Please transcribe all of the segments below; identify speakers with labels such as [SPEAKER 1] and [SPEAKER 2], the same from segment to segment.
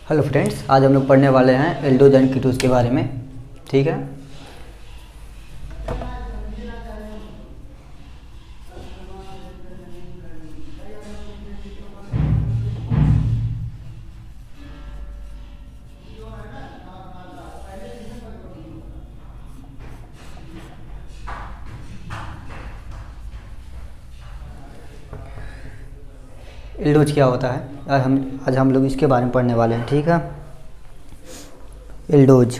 [SPEAKER 1] Hello friends, आज हम लोग पढ़ने वाले हैं एल्डोज एंड कीटोज के बारे में। ठीक है। एल्डोज क्या होता है, आज हम लोग इसके बारे में पढ़ने वाले हैं। ठीक है। एल्डोज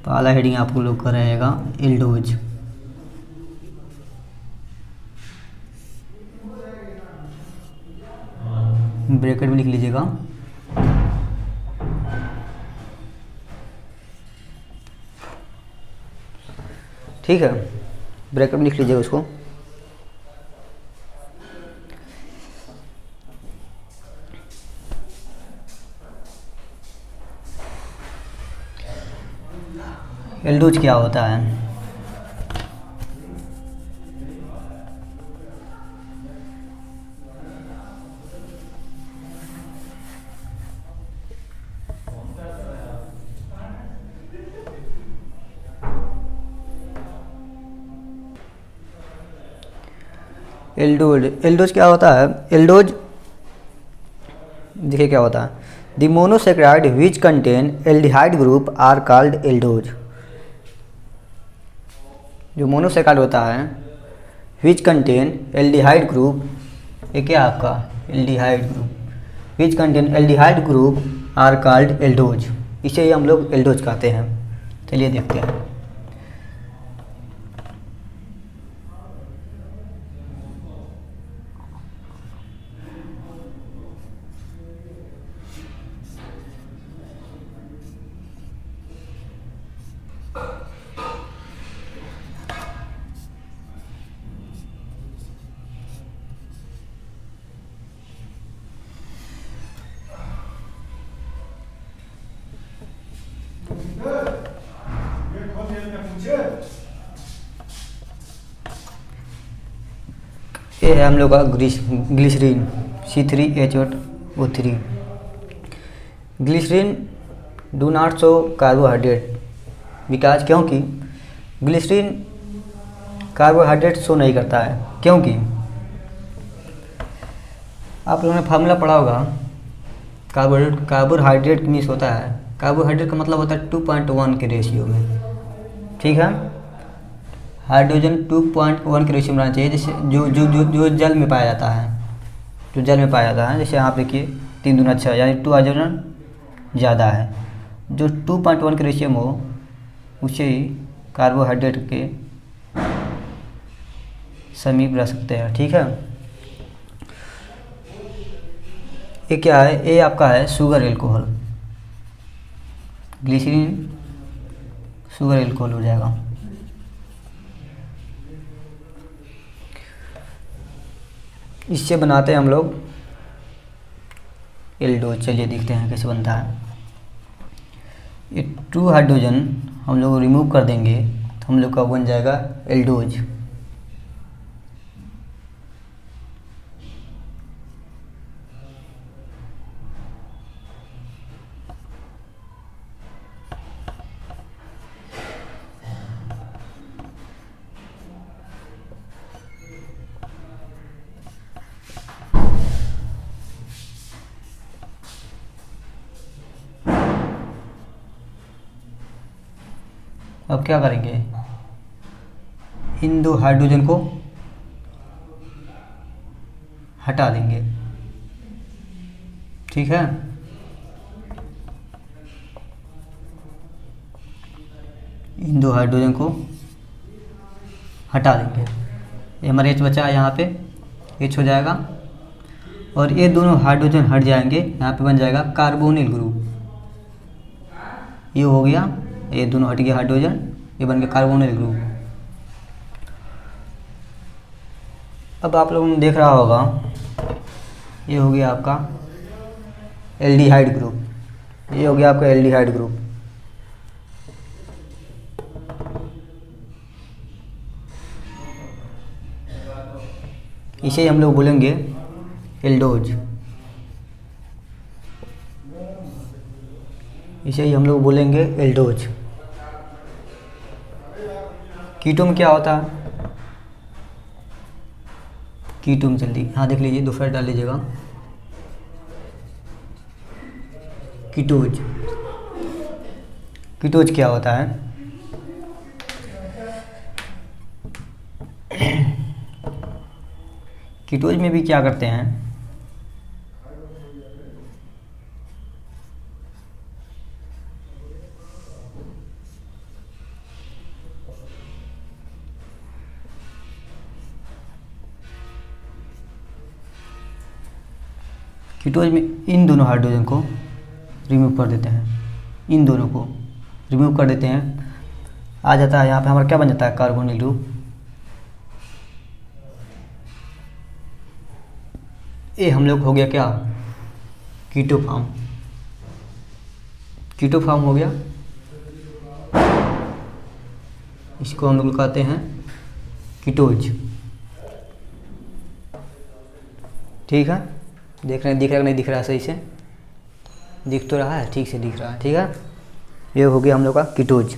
[SPEAKER 1] पहला हेडिंग आपको लोग का रहेगा एल्डोज। ब्रैकेट में लिख लीजिएगा। ठीक है, ब्रैकेट में लिख लीजिएगा उसको। एल्डोज क्या होता है? एल्डोज क्या होता है? एल्डोज देखिए क्या होता है। The monosaccharide which contain aldehyde group are called aldose. जो मोनोसेक्राइड होता है विच कंटेन एल्डिहाइड ग्रुप, ये क्या आपका aldehyde group, which contain aldehyde group are called aldose. इसे ही हम लोग एल्डोज कहते हैं। चलिए देखते हैं। ये है हम लोग का glycerine C3H8O3। Glycerine do not show carbohydrate because, क्योंकि ग्लिसरीन कार्बोहाइड्रेट शो नहीं करता है। क्योंकि आप लोगों ने फार्मूला पढ़ा होगा, कार्बोहाइड्रेट मिस होता है। कार्बोहाइड्रेट का मतलब होता है 2.1 के रेशियो में। ठीक है। हाइड्रोजन 2.1 के रेशियो में रहना चाहिए, जैसे जो जल में पाया जाता है, जो जल में पाया जाता है। जैसे आप देखिए 3 दूना 6, यानी 2 हाइड्रोजन ज़्यादा है। जो 2.1 के रेशियो में हो उसे ही कार्बोहाइड्रेट के समीप रह सकते हैं। ठीक है। ये क्या है? ये आपका है sugar alcohol. Glycerine sugar alcohol हो जाएगा। इससे बनाते हैं हम लोग एल्डोज। चलिए देखते हैं कैसे बनता है। ये 2 हाइड्रोजन हम लोग रिमूव कर देंगे तो हम लोग का बन जाएगा एल्डोज। अब क्या करेंगे? इन 2 हाइड्रोजन को हटा देंगे। ठीक है। इन 2 हाइड्रोजन को हटा देंगे। ये हमारा H बचा है, यहाँ पे H हो जाएगा। और ये दोनों हाइड्रोजन हट जाएंगे, यहाँ पे बन जाएगा कार्बोनिल ग्रुप। ये हो गया, ये दोनों हट गया हाइड्रोजन, ये बन गया कार्बोनिल ग्रुप। अब आप लोगों ने देख रहा होगा, ये हो गया आपका एल्डिहाइड ग्रुप। ये हो गया आपका एल्डिहाइड ग्रुप। इसे हम लोग बोलेंगे एल्डोज, इसे ही हम लोग बोलेंगे एल्डोज। कीटो में क्या होता है? कीटो में जल्दी हाँ देख लीजिए, दूसरा डाल लीजिएगा कीटोज। कीटोज क्या होता है? कीटोज में भी क्या करते हैं, कीटोज में इन दोनों हाइड्रोजन को रिमूव कर देते हैं, इन दोनों को रिमूव कर देते हैं। आ जाता है यहाँ पे हमारा क्या बन जाता है? Carbonyl group. ये हम लोग हो गया क्या? कीटो फॉर्म, कीटो फॉर्म हो गया। इसको हम लोग कहते हैं कीटोज। ठीक है, देख रहे हैं, दिख रहा है नहीं दिख रहा है? सही से दिख तो रहा है, ठीक से दिख रहा है। ठीक है, ये हो गया हम लोग का कीटोज।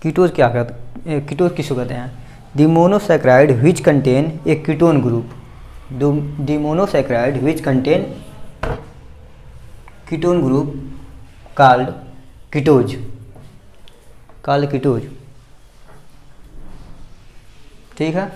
[SPEAKER 1] कीटोज क्या कहते हैं? कीटोज किसको कहते हैं? The monosaccharide which contain a ketone group, the monosaccharide which contain ketone group called कीटोज, called कीटोज। ठीक है,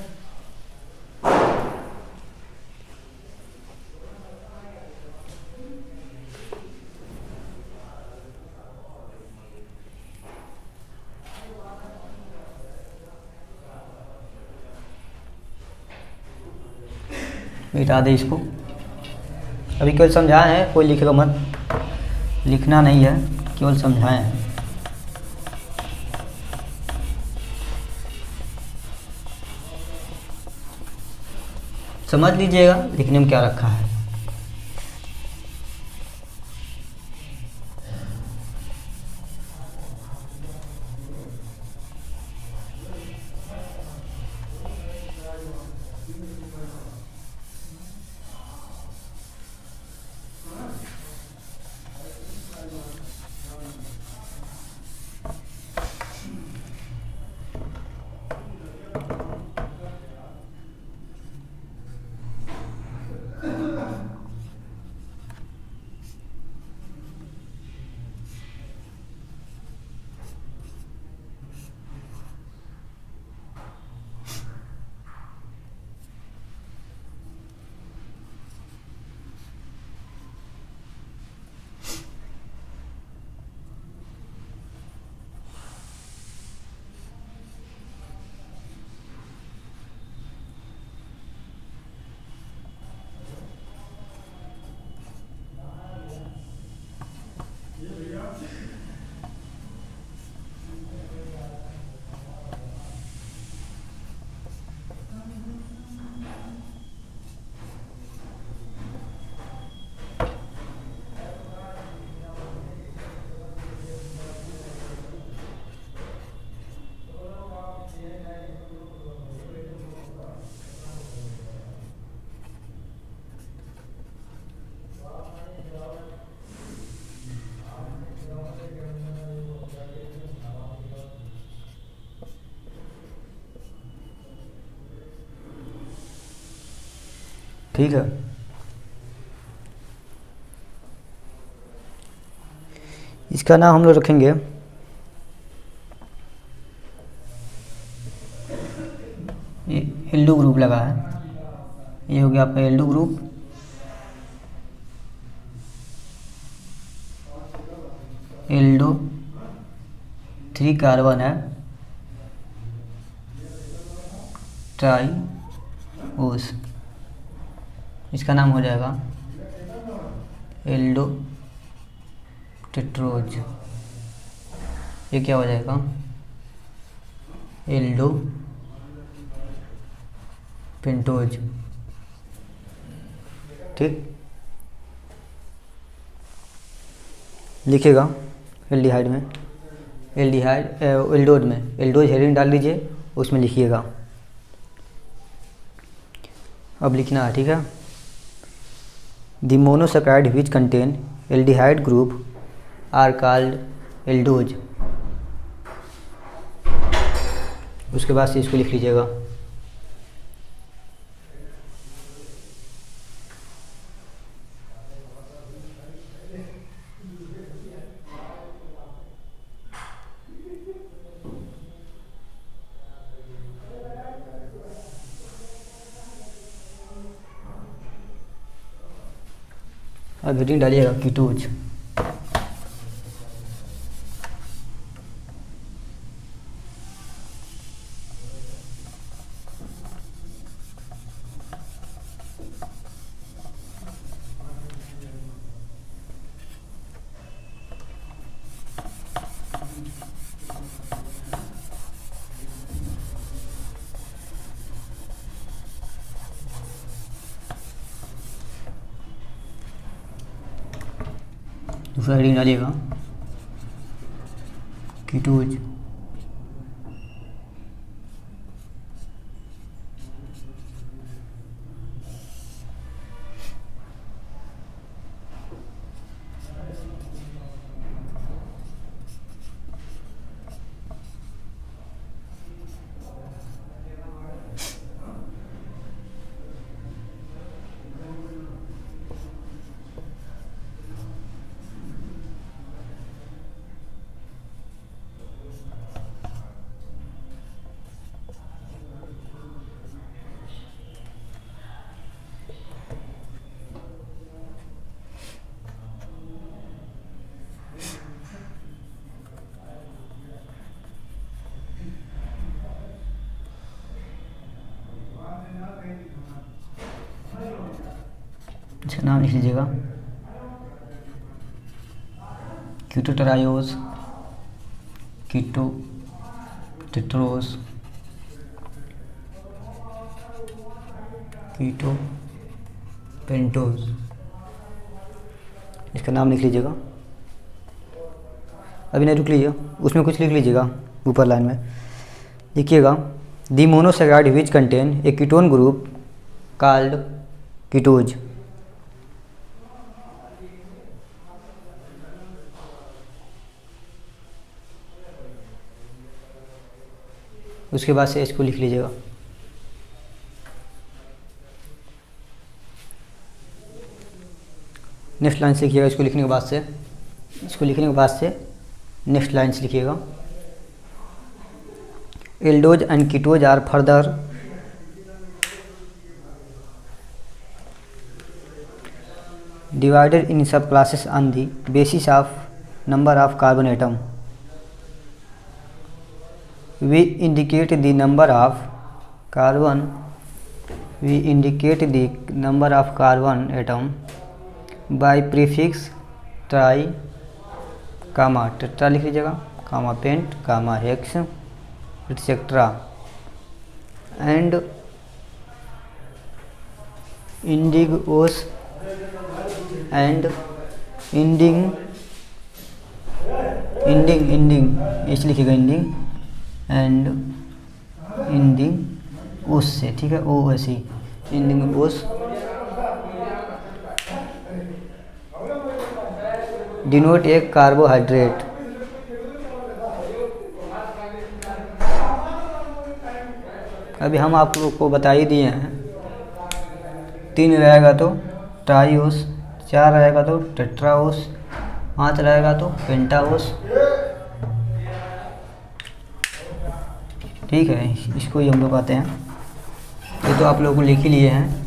[SPEAKER 1] मिटा दे इसको। अभी केवल समझाए हैं, कोई लिखेगा मत, लिखना नहीं है, केवल समझाए हैं। समझ लीजिएगा लिखने में क्या रखा है। ठीक है, इसका नाम हम लोग रखेंगे ये एल्डो ग्रुप लगा है, ये हो गया आपका एल्डो ग्रुप। एल्डो 3 कार्बन है, ट्राई ओस, इसका नाम हो जाएगा एल्डो टेट्रोज। ये क्या हो जाएगा? Aldopentose. ठीक, लिखिएगा एल्डिहाइड में, एल्डिहाइड एल्डोज में, एल्डोज हेडिंग डाल लीजिए, उसमें लिखिएगा अब लिखना है, ठीक है। The monosaccharide which contain aldehyde group are called aldose. उसके बाद से इसको लिख लीजिएगा। अब हेडिंग डालिएगा कीटोज। दूसरा हेडिंग डालिएगा कीटोज। इसका नाम लिख लीजिएगा कीटोटरायोज, कीटो टेट्रोज, कीटो पेंटोज। इसका नाम लिख लीजिएगा। अभी नहीं रुक लीजिए, उसमें कुछ लिख लीजिएगा ऊपर लाइन में। लिखिएगा the monosaccharide which contain a ketone group called ketose. उसके बाद से इसको लिख लीजिएगा। नेक्स्ट लाइन से लिखिएगा। इसको लिखने के बाद से नेक्स्ट लाइन से लिखिएगा aldose and ketose are further divided in sub classes on the basis of number of carbon atom. We indicate the number of carbon atom by prefix tri, comma tetra लिख लीजिएगा, comma pent, comma hex etcetera and इंडिगोस and ending ऐसे लिखिएगा ending and ending ओस से, ठीक है, ओ ऐसी इंडिंग ओस डिनोट एक कार्बोहाइड्रेट। अभी हम आप लोग को बता ही दिए हैं, 3 रहेगा तो ट्राईओस, 4 रहेगा तो टेट्राओस, 5 रहेगा तो पेंटाओस। ठीक है, इसको ही हम लोग आते हैं। ये तो आप लोगों को लिख ही लिए हैं।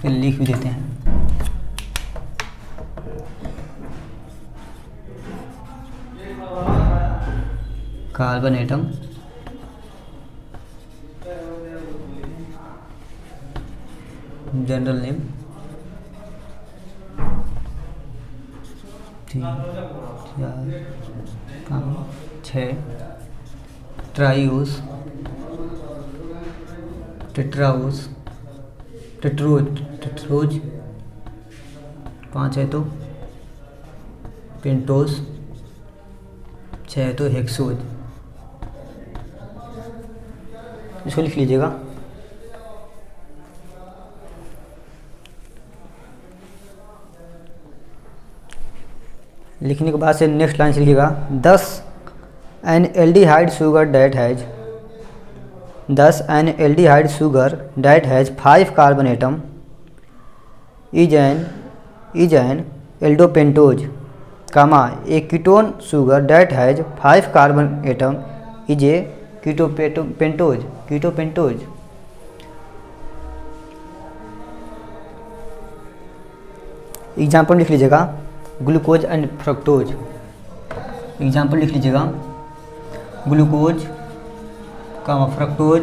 [SPEAKER 1] फिर लिख भी देते हैं। Carbon atom general name 3 4 5 6 triose, tetraose, tetrose 5 है तो पेंटोज, चाहे तो हेक्सोज, इसको लिख लीजिएगा। लिखने के बाद से नेक्स्ट लाइन से लिखिएगा 10 an aldehyde sugar that has 10 an aldehyde sugar that has 5 carbon atom is an aldopentose, comma a ketone sugar that has 5 carbon atom is a ketopentose. Example लिख लीजिएगा ग्लूकोज एंड फ्रक्टोज। एग्जाम्पल लिख लीजिएगा glucose, fructose,